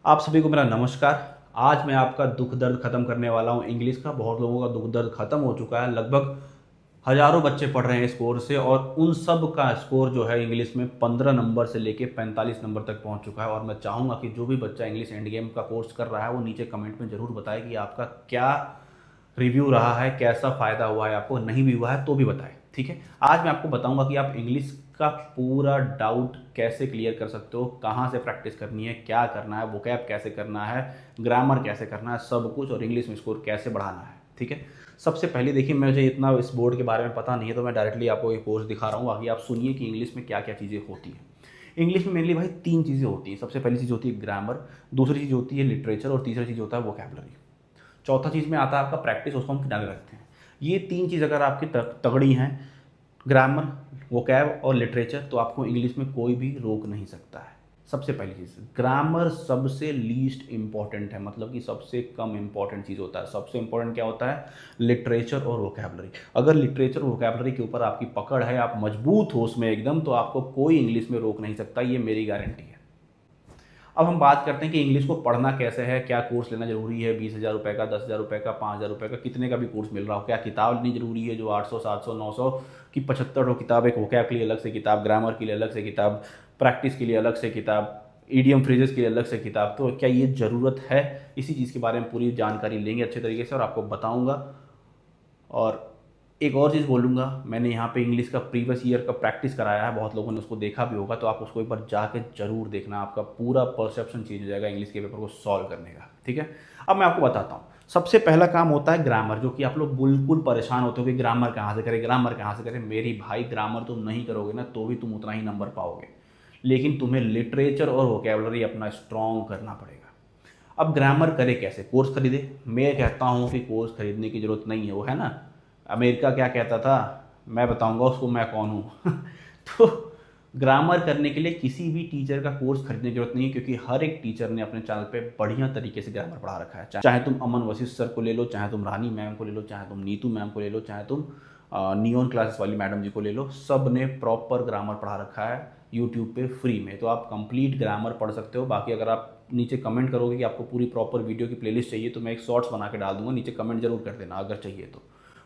आप सभी को मेरा नमस्कार। आज मैं आपका दुख दर्द खत्म करने वाला हूँ इंग्लिश का। बहुत लोगों का दुख दर्द खत्म हो चुका है, लगभग हजारों बच्चे पढ़ रहे हैं इस कोर्स से और उन सब का स्कोर जो है इंग्लिश में 15 नंबर से लेके 45 नंबर तक पहुंच चुका है। और मैं चाहूँगा कि जो भी बच्चा इंग्लिश एंड गेम का कोर्स कर रहा है वो नीचे कमेंट में ज़रूर बताए कि आपका क्या रिव्यू रहा है, कैसा फ़ायदा हुआ है आपको। नहीं भी हुआ है तो भी बताएं, ठीक है। आज मैं आपको बताऊंगा कि आप इंग्लिश का पूरा डाउट कैसे क्लियर कर सकते हो, कहाँ से प्रैक्टिस करनी है, क्या करना है, वोकैब कैसे करना है, ग्रामर कैसे करना है, सब कुछ, और इंग्लिश में स्कोर कैसे बढ़ाना है, ठीक है। सबसे पहले देखिए, मुझे इतना इस बोर्ड के बारे में पता नहीं है तो मैं डायरेक्टली आपको एक कोर्स दिखा रहा हूँ। आगे आप सुनिए कि इंग्लिश में क्या क्या चीज़ें होती हैं। इंग्लिश में मेनली भाई तीन चीज़ें होती हैं। सबसे पहली चीज़ होती है ग्रामर, दूसरी चीज़ होती है लिटरेचर और तीसरी चीज़ होता है वोकैबलरी। चौथा चीज़ में आता है आपका प्रैक्टिस, उसको हम किनारे रखते हैं। ये तीन चीज़ अगर आपकी तगड़ी हैं, ग्रामर, वोकैब और लिटरेचर, तो आपको इंग्लिश में कोई भी रोक नहीं सकता है। सबसे पहली चीज़, ग्रामर सबसे लीस्ट इंपॉर्टेंट है, मतलब कि सबसे कम इंपॉर्टेंट चीज़ होता है। सबसे इंपॉर्टेंट क्या होता है? लिटरेचर और वोकैबलरी। अगर लिटरेचर और वोकैबलरी के ऊपर आपकी पकड़ है, आप मजबूत हो उसमें एकदम, तो आपको कोई इंग्लिश में रोक नहीं सकता, ये मेरी गारंटी है। अब हम बात करते हैं कि इंग्लिश को पढ़ना कैसे है, क्या कोर्स लेना जरूरी है। 20,000 रुपये का, 10,000 रुपये का, 5,000 रुपये का, कितने का भी कोर्स मिल रहा हो। क्या किताब लेनी जरूरी है जो 800, 700, 900 की 75 किताब, एक वोकैब के लिए अलग से किताब, ग्रामर के लिए अलग से किताब, प्रैक्टिस के लिए अलग से किताब, ईडियम फ्रेजेस के लिए अलग से किताब, तो क्या ये ज़रूरत है? इसी चीज़ के बारे में पूरी जानकारी लेंगे अच्छे तरीके से और आपको बताऊंगा। और एक और चीज़ बोलूँगा, मैंने यहाँ पे इंग्लिश का प्रीवियस ईयर का प्रैक्टिस कराया है, बहुत लोगों ने उसको देखा भी होगा, तो आप उसको एक बार जाके ज़रूर देखना, आपका पूरा परसेप्शन चेंज हो जाएगा इंग्लिश के पेपर को सॉल्व करने का, ठीक है। अब मैं आपको बताता हूँ। सबसे पहला काम होता है ग्रामर, जो कि आप लोग बिल्कुल परेशान होते हो कि ग्रामर कहाँ से करें, ग्रामर कहाँ से करें। मेरी भाई, ग्रामर तुम नहीं करोगे ना तो भी तुम उतना ही नंबर पाओगे, लेकिन तुम्हें लिटरेचर और वोकेबलरी अपना स्ट्रॉन्ग करना पड़ेगा। अब ग्रामर करे कैसे? कोर्स खरीदे? मैं कहता हूँ कि कोर्स खरीदने की ज़रूरत नहीं है। वो है ना, अमेरिका क्या कहता था, मैं बताऊंगा उसको मैं कौन हूँ। तो ग्रामर करने के लिए किसी भी टीचर का कोर्स खरीदने की जरूरत नहीं है, क्योंकि हर एक टीचर ने अपने चैनल पे बढ़िया तरीके से ग्रामर पढ़ा रखा है। चाहे तुम अमन वशिष्ठ सर को ले लो, चाहे तुम रानी मैम को ले लो, चाहे तुम नीतू मैम को ले लो, चाहे तुम नियॉन क्लासेस वाली मैडम जी को ले लो, सब ने प्रॉपर ग्रामर पढ़ा रखा है यूट्यूब पे फ्री में। तो आप कंप्लीट ग्रामर पढ़ सकते हो। बाकी अगर आप नीचे कमेंट करोगे कि आपको पूरी प्रॉपर वीडियो की प्लेलिस्ट चाहिए, तो मैं एक शॉर्ट्स बना के डाल दूंगा, नीचे कमेंट जरूर कर देना अगर चाहिए तो।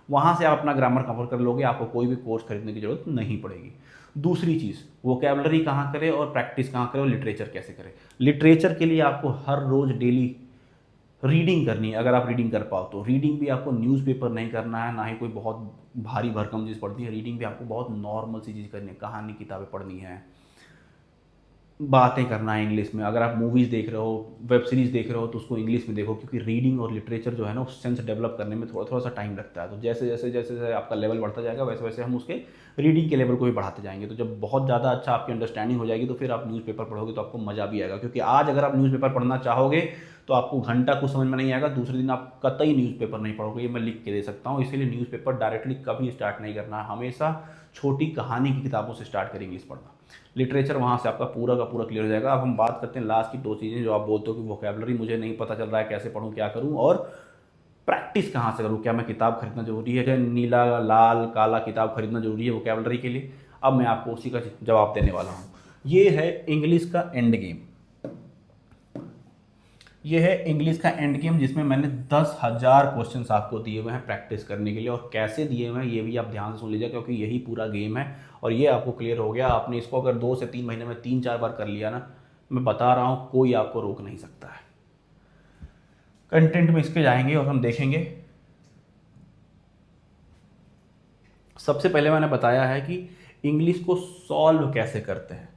वहाँ से आप अपना ग्रामर कवर कर लोगे, आपको कोई भी कोर्स खरीदने की जरूरत नहीं पड़ेगी। दूसरी चीज़, वोकेबलरी कहाँ करें और प्रैक्टिस कहाँ करें और लिटरेचर कैसे करें। लिटरेचर के लिए आपको हर रोज़ डेली रीडिंग करनी है। अगर आप रीडिंग कर पाओ तो रीडिंग भी आपको न्यूज़पेपर नहीं करना है, ना ही कोई बहुत भारी भरकम चीज़ पढ़नी है। रीडिंग भी आपको बहुत नॉर्मल सी चीज़ करनी है, कहानी किताबें पढ़नी है, बातें करना है इंग्लिश में। अगर आप मूवीज़ देख रहे हो, वेब सीरीज़ देख रहे हो, तो उसको इंग्लिश में देखो, क्योंकि रीडिंग और लिटरेचर जो है ना, उस सेंस डेवलप करने में थोड़ा थोड़ा सा टाइम लगता है। तो जैसे जैसे जैसे जैसे आपका लेवल बढ़ता जाएगा, वैसे वैसे हम उसके रीडिंग के लेवल को भी बढ़ाते जाएंगे। तो जब बहुत ज़्यादा अच्छा आपकी अंडरस्टैंडिंग हो जाएगी, तो फिर आप न्यूज़पेपर पढ़ोगे तो आपको मज़ा भी आएगा। क्योंकि आज अगर आप न्यूज़पेपर पढ़ना चाहोगे तो आपको घंटा कुछ समझ में नहीं आएगा, दूसरे दिन आप कतई न्यूज़पेपर नहीं पढ़ोगे, ये मैं लिख के दे सकता हूँ। इसीलिए न्यूज़पेपर डायरेक्टली कभी स्टार्ट नहीं करना है, हमेशा छोटी कहानी की किताबों से स्टार्ट करें इंग्लिश पढ़ना। लिटरेचर वहाँ से आपका पूरा का पूरा क्लियर हो जाएगा। अब हम बात करते हैं लास्ट की दो चीज़ें जो आप बोलते हो कि वोकेबलरी मुझे नहीं पता चल रहा है, कैसे पढ़ूँ, क्या करूँ, और प्रैक्टिस कहाँ से करूँ। क्या मैं किताब खरीदना जरूरी है? क्या नीला लाल काला किताब खरीदना जरूरी है वोकेबलरी के लिए? अब मैं आपको उसी का जवाब देने वाला हूँ। ये है इंग्लिश का एंड गेम। ये है इंग्लिश का एंड गेम, जिसमें मैंने 10,000 क्वेश्चन आपको दिए हुए हैं प्रैक्टिस करने के लिए। और कैसे दिए हुए हैं ये भी आप ध्यान से सुन लीजिए, क्योंकि यही पूरा गेम है। और ये आपको क्लियर हो गया, आपने इसको अगर 2 से 3 महीने में 3-4 बार कर लिया ना, मैं बता रहा हूँ कोई आपको रोक नहीं सकता है। कंटेंट में इसके जाएंगे और हम देखेंगे। सबसे पहले मैंने बताया है कि इंग्लिश को सॉल्व कैसे करते हैं।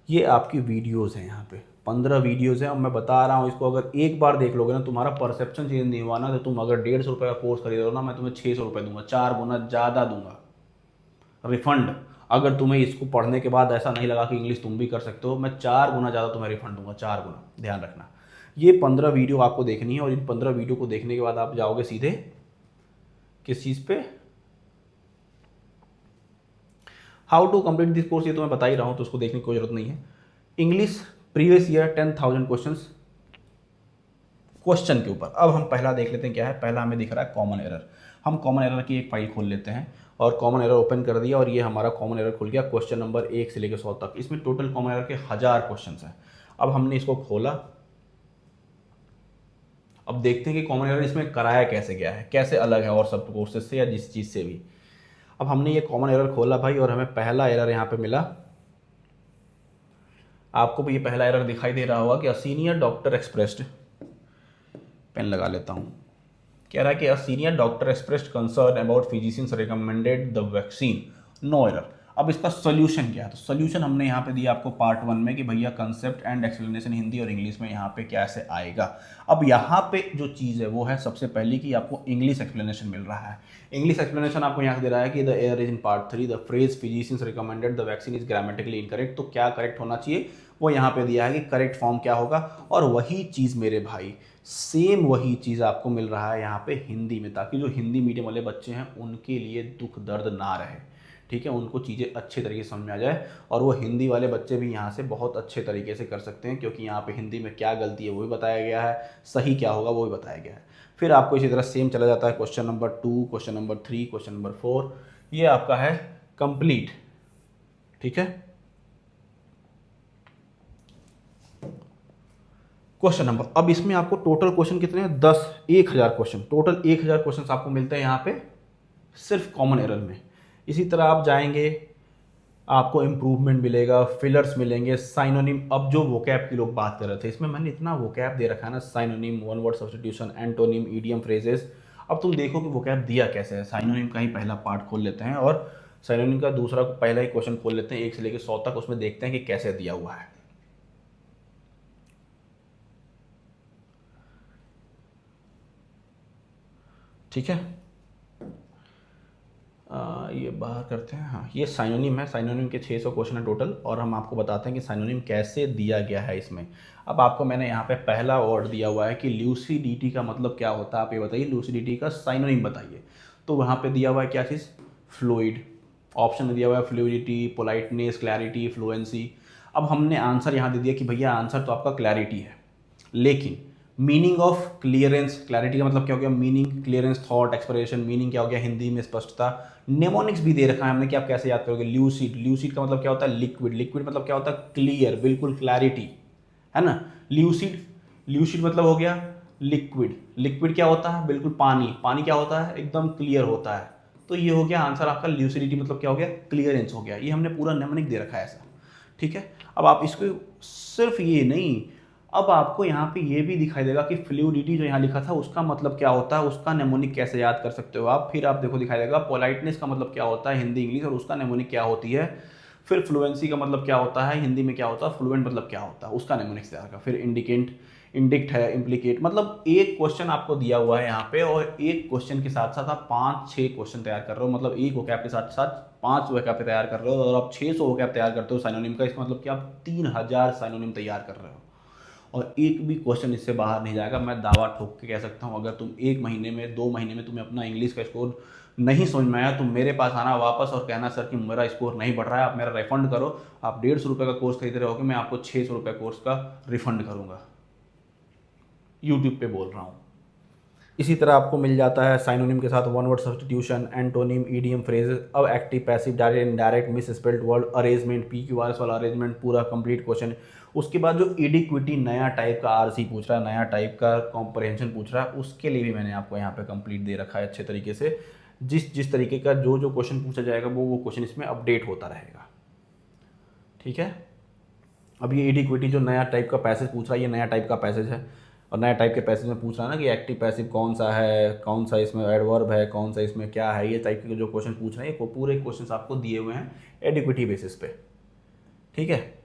ये आपकी वीडियोस हैं, यहाँ पे 15 वीडियोस हैं और मैं बता रहा हूँ, इसको अगर एक बार देख लोगे ना, तुम्हारा परसेप्शन चेंज नहीं हुआ ना, तो तुम अगर 150 रुपये का कोर्स खरीदो ना, मैं तुम्हें 600 रुपये दूंगा, 4 गुना ज़्यादा दूंगा रिफंड। अगर तुम्हें इसको पढ़ने के बाद ऐसा नहीं लगा कि इंग्लिश तुम भी कर सकते हो, मैं 4 गुना ज़्यादा तुम्हें रिफंड दूंगा, 4 गुना। ध्यान रखना, ये 15 वीडियो आपको देखनी है और इन 15 वीडियो को देखने के बाद आप जाओगे सीधे किस चीज़ पे, how to complete this course. ये तो मैं बता ही रहा हूँ, तो उसको देखने की कोई जरूरत नहीं है। English previous year 10,000 questions question के ऊपर। अब हम पहला देख लेते हैं क्या है। पहला हमें दिख रहा है कॉमन एरर। हम कॉमन एरर की एक फाइल खोल लेते हैं और कॉमन एरर ओपन कर दिया और ये हमारा कॉमन एरर खुल गया। क्वेश्चन नंबर 1 से लेकर 100 तक, इसमें टोटल कॉमन एरर के 1000 क्वेश्चन हैं। अब हमने इसको खोला अब देखते हैं कि कॉमन एरर इसमें कराया कैसे गया है, कैसे अलग है और सब कोर्सेज से या जिस चीज़ से भी। अब हमने ये कॉमन एरर खोला भाई और हमें पहला एरर यहाँ पे मिला। आपको भी ये पहला एरर दिखाई दे रहा होगा कि a senior doctor expressed, pen लगा लेता हूँ, कह रहा है कि a senior doctor expressed concern about physicians recommended the vaccine, no error. अब इसका सोल्यूशन क्या है, तो सोल्यूशन हमने यहाँ पे दिया आपको पार्ट 1 में कि भैया कंसेप्ट एंड एक्सप्लेनेशन हिंदी और इंग्लिश में यहाँ पे कैसे आएगा। अब यहाँ पे जो चीज़ है वो है सबसे पहली कि आपको इंग्लिश एक्सप्लेनेशन मिल रहा है। इंग्लिश एक्सप्लेनेशन आपको यहाँ दे रहा है कि the air is in part 3 the phrase physicians recommended the vaccine is grammatically incorrect. तो क्या करेक्ट होना चाहिए वो यहाँ पे दिया है कि करेक्ट फॉर्म क्या होगा। और वही चीज़ मेरे भाई सेम वही चीज़ आपको मिल रहा है यहाँ पे हिंदी में, ताकि जो हिंदी मीडियम वाले बच्चे हैं उनके लिए दुख दर्द ना रहे, ठीक है, उनको चीज़ें अच्छे तरीके से समझ में आ जाए। और वो हिंदी वाले बच्चे भी यहाँ से बहुत अच्छे तरीके से कर सकते हैं, क्योंकि यहाँ पे हिंदी में क्या गलती है वो भी बताया गया है, सही क्या होगा वो भी बताया गया है। फिर आपको इसी तरह सेम चला जाता है question number 2, question number 3, question number 4, ये आपका है कंप्लीट, ठीक है। क्वेश्चन नंबर, अब इसमें आपको टोटल क्वेश्चन कितने हैं, 10,000 क्वेश्चन, टोटल 1000 क्वेश्चन आपको मिलते हैं यहाँ पे सिर्फ कॉमन एरर में। इसी तरह आप जाएंगे आपको इम्प्रूवमेंट मिलेगा, फिलर्स मिलेंगे, साइनोनिम। अब जो वोकैब की लोग बात कर रहे थे इसमें मैंने इतना वोकैब दे रखा है ना, synonym, one word substitution, antonym, idiom, phrases. अब तुम देखो कि वोकैब दिया कैसे है। साइनोनिम का ही पहला पार्ट खोल लेते हैं और साइनोनिम का दूसरा पहला ही क्वेश्चन खोल लेते हैं 1 से लेकर 100 तक, उसमें देखते हैं कि कैसे दिया हुआ है। ठीक है, ये बाहर करते हैं। हाँ, ये साइनोनिम है, साइनोनिम के 600 क्वेश्चन है टोटल, और हम आपको बताते हैं कि साइनोनिम कैसे दिया गया है इसमें। अब आपको मैंने यहाँ पे पहला वर्ड दिया हुआ है कि ल्यूसिडिटी का मतलब क्या होता है, आप ये बताइए, ल्यूसिडिटी का साइनोनिम बताइए। तो वहाँ पे दिया हुआ है क्या चीज़, फ्लूइड। ऑप्शन में दिया हुआ है फ्लूइडिटी, पोलाइटनेस, क्लैरिटी, फ्लुएंसी। अब हमने आंसर यहाँ दे दिया कि भैया आंसर तो आपका क्लैरिटी है, लेकिन मीनिंग ऑफ क्लियरेंस, क्लैरिटी का मतलब क्या हो गया, meaning, clearance thought expression, meaning क्या हो गया हिंदी में स्पष्टता। नेमोनिक्स भी दे रखा है हमने कि आप कैसे याद करोगे। ल्यूसिड, ल्यूसिड का मतलब क्या होता है, लिक्विड, लिक्विड मतलब क्या होता है, क्लियर, बिल्कुल क्लैरिटी, है ना। ल्यूसिड, ल्यूसिड मतलब हो गया लिक्विड, लिक्विड क्या होता है, बिल्कुल पानी, पानी क्या होता है, एकदम क्लियर होता है। तो ये हो गया आंसर आपका, ल्यूसिडिटी मतलब क्या हो गया, क्लियरेंस हो गया। ये हमने पूरा नेमोनिक दे रखा है ऐसा, ठीक है। अब आप इसको सिर्फ ये नहीं, अब आपको यहाँ पे ये भी दिखाई देगा कि फ्लूइडिटी जो यहाँ लिखा था उसका मतलब क्या होता है, उसका नेमोनिक कैसे याद कर सकते हो आप। फिर आप देखो दिखाई देगा पोलाइटनेस का मतलब क्या होता है हिंदी इंग्लिश, और उसका नेमोनिक क्या होती है। फिर फ्लुएंसी का मतलब क्या होता है हिंदी में, क्या होता है फ्लुएंट मतलब क्या होता है, उसका नेमोनिक्स तैयार का। फिर इंडिकेट, इंडिक्ट है, इम्प्लीकेट, मतलब एक क्वेश्चन आपको दिया हुआ है यहाँ पे, और एक क्वेश्चन के साथ साथ आप 5-6 क्वेश्चन तैयार कर रहे हो, मतलब एक वोकैब के साथ साथ 5 वोकैब तैयार कर रहे हो, और आप 600 वोकैब तैयार करते हो साइनोनिम का। इसका मतलब कि आप 3000 साइनोनिम तैयार कर रहे हो, और एक भी क्वेश्चन इससे बाहर नहीं जाएगा। मैं दावा ठोक के कह सकता हूँ, अगर तुम 1 महीने में 2 महीने में तुम्हें अपना इंग्लिश का स्कोर नहीं समझ में आया, तुम मेरे पास आना वापस और कहना सर कि मेरा स्कोर नहीं बढ़ रहा है, आप मेरा रिफंड करो। आप 150 रुपये का कोर्स खरीद रहे हो कि मैं आपको 600 रुपये कोर्स का रिफंड करूँगा, यूट्यूब पे बोल रहा हूँ। इसी तरह आपको मिल जाता है साइनोनिम के साथ one word substitution, antonym, idiom, phrases. अब active, passive, direct, indirect, misspelled word, arrangement, PQRS वाला अरेंजमेंट, पूरा कंप्लीट क्वेश्चन। उसके बाद जो इडिक्विटी नया टाइप का RC पूछ रहा है, नया टाइप का कॉम्प्रहेंशन पूछ रहा है, उसके लिए भी मैंने आपको यहाँ पे कंप्लीट दे रखा है अच्छे तरीके से। जिस जिस तरीके का जो जो क्वेश्चन पूछा जाएगा वो क्वेश्चन इसमें अपडेट होता रहेगा, ठीक है। अब ये इडिक्विटी जो नया टाइप का पैसेज पूछ रहा है, ये नया टाइप का पैसेज है, और नया टाइप के पैसेज में पूछ रहा है ना कि एक्टिव पैसिव कौन सा है, कौन सा इसमें एडवर्ब है, कौन सा इसमें क्या है, ये टाइप के जो क्वेश्चन पूछ रहे हैं, वो पूरे क्वेश्चन आपको दिए हुए हैं एडिक्विटी बेसिस पे, ठीक है।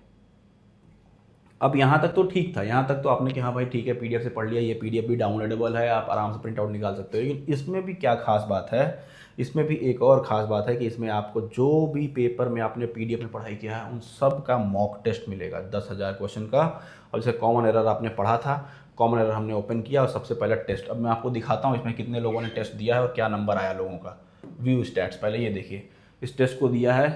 अब यहाँ तक तो ठीक था, यहाँ तक तो आपने कि हाँ भाई ठीक है PDF से पढ़ लिया, ये PDF भी डाउनलोडेबल है, आप आराम से प्रिंट आउट निकाल सकते हो। लेकिन इसमें भी क्या खास बात है, इसमें भी एक और ख़ास बात है कि इसमें आपको जो भी पेपर में आपने PDF में पढ़ाई किया है उन सब का मॉक टेस्ट मिलेगा 10,000 क्वेश्चन का। और जैसे कॉमन एरर आपने पढ़ा था, कॉमन एरर हमने ओपन किया और सबसे पहला टेस्ट, अब मैं आपको दिखाता हूँ इसमें कितने लोगों ने टेस्ट दिया है और क्या नंबर आया लोगों का। व्यू स्टैट्स, पहले ये देखिए, इस टेस्ट को दिया है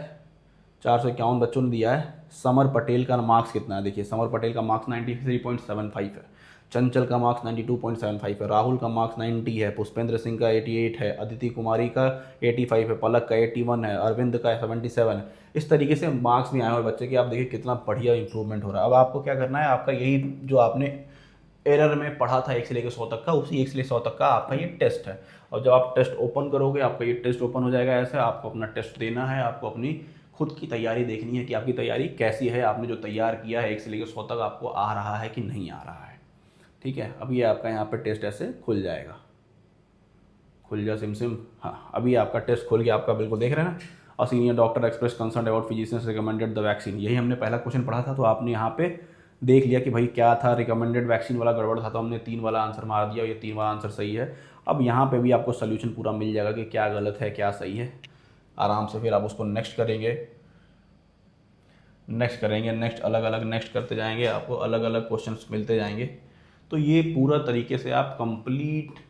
451 बच्चों ने दिया है। समर पटेल का मार्क्स कितना है, देखिए समर पटेल का मार्क्स 93.75 है, चंचल का मार्क्स 92.75 है, राहुल का मार्क्स 90 है, पुष्पेंद्र सिंह का 88 है, अदिति कुमारी का 85 है, पलक का 81 है, अरविंद का 77 है। इस तरीके से मार्क्स भी आए हुए बच्चे के, आप देखिए कितना बढ़िया इंप्रूवमेंट हो रहा है। अब आपको क्या करना है, आपका यही जो आपने एरर में पढ़ा था 1 से लेकर 100 तक का, उसी 1 से लेकर 100 तक का आपका ये टेस्ट है। और जब आप टेस्ट ओपन करोगे आपका ये टेस्ट ओपन हो जाएगा। ऐसे आपको अपना टेस्ट देना है, आपको अपनी खुद की तैयारी देखनी है कि आपकी तैयारी कैसी है, आपने जो तैयार किया है 1 से लेकर 100 तक आपको आ रहा है कि नहीं आ रहा है। ठीक है, अब ये आपका यहाँ पे टेस्ट ऐसे खुल जाएगा। खुल जा सिम सिम। हाँ, अभी आपका टेस्ट खुल गया आपका, बिल्कुल देख रहे हैं ना। और senior doctor express concern about physicians recommended the vaccine, यही हमने पहला क्वेश्चन पढ़ा था। तो आपने यहाँ पे देख लिया कि भाई क्या था, रिकमेंडेड वैक्सीन वाला गड़बड़ था, तो हमने 3 वाला आंसर मार दिया, ये 3 वाला आंसर सही है। अब यहाँ पे भी आपको सोल्यूशन पूरा मिल जाएगा कि क्या गलत है क्या सही है, आराम से फिर आप उसको नेक्स्ट करेंगे, नेक्स्ट अलग अलग नेक्स्ट करते जाएंगे, आपको अलग अलग क्वेश्चंस मिलते जाएंगे। तो ये पूरा तरीके से आप कंप्लीट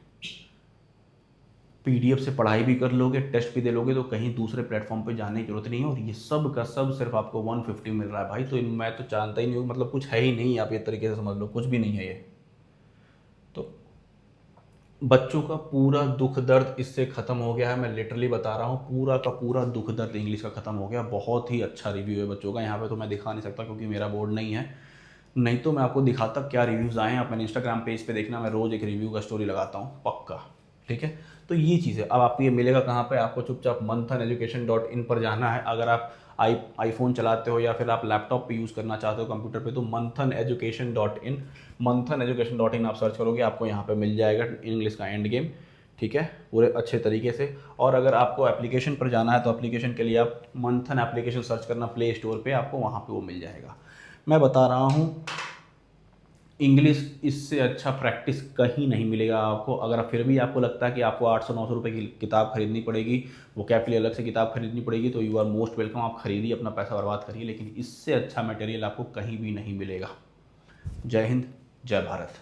पीडीएफ से पढ़ाई भी कर लोगे, टेस्ट भी दे लोगे, तो कहीं दूसरे प्लेटफॉर्म पे जाने की जरूरत नहीं है। और ये सब का सब सिर्फ आपको 150 मिल रहा है भाई। तो मैं तो जानता ही नहीं हूँ, मतलब कुछ है ही नहीं, आप ये तरीके से समझ लो, कुछ भी नहीं है ये। तो बच्चों का पूरा दुख दर्द इससे ख़त्म हो गया है, मैं लिटरली बता रहा हूँ, पूरा का पूरा दुख दर्द इंग्लिश का ख़त्म हो गया। बहुत ही अच्छा रिव्यू है बच्चों का। यहाँ पे तो मैं दिखा नहीं सकता क्योंकि मेरा बोर्ड नहीं है, नहीं तो मैं आपको दिखाता क्या रिव्यूज़ आए हैं। आप मैंने इंस्टाग्राम पेज पे देखना, मैं रोज़ एक रिव्यू का स्टोरी लगाता हूँ पक्का। ठीक है, तो ये चीज़ है। अब आपको ये मिलेगा कहाँ पे, आपको चुपचाप manthaneducation.in पर जाना है। अगर आप आईफोन चलाते हो या फिर आप लैपटॉप पे यूज़ करना चाहते हो कंप्यूटर पे, तो manthaneducation.in आप सर्च करोगे, आपको यहाँ पे मिल जाएगा इंग्लिश का एंड गेम। ठीक है, पूरे अच्छे तरीके से। और अगर आपको एप्लीकेशन पर जाना है तो एप्लीकेशन के लिए आप मंथन एप्लीकेशन सर्च करना प्ले स्टोर पे, आपको वहाँ पे वो मिल जाएगा। मैं बता रहा हूँ इंग्लिश इससे अच्छा प्रैक्टिस कहीं नहीं मिलेगा आपको। अगर फिर भी आपको लगता है कि आपको 800-900 रुपये की किताब खरीदनी पड़ेगी, वो कैप के लिए अलग से किताब खरीदनी पड़ेगी, तो यू आर मोस्ट वेलकम, आप खरीदिए, अपना पैसा बर्बाद करिए, लेकिन इससे अच्छा मटेरियल आपको कहीं भी नहीं मिलेगा। जय हिंद, जय भारत।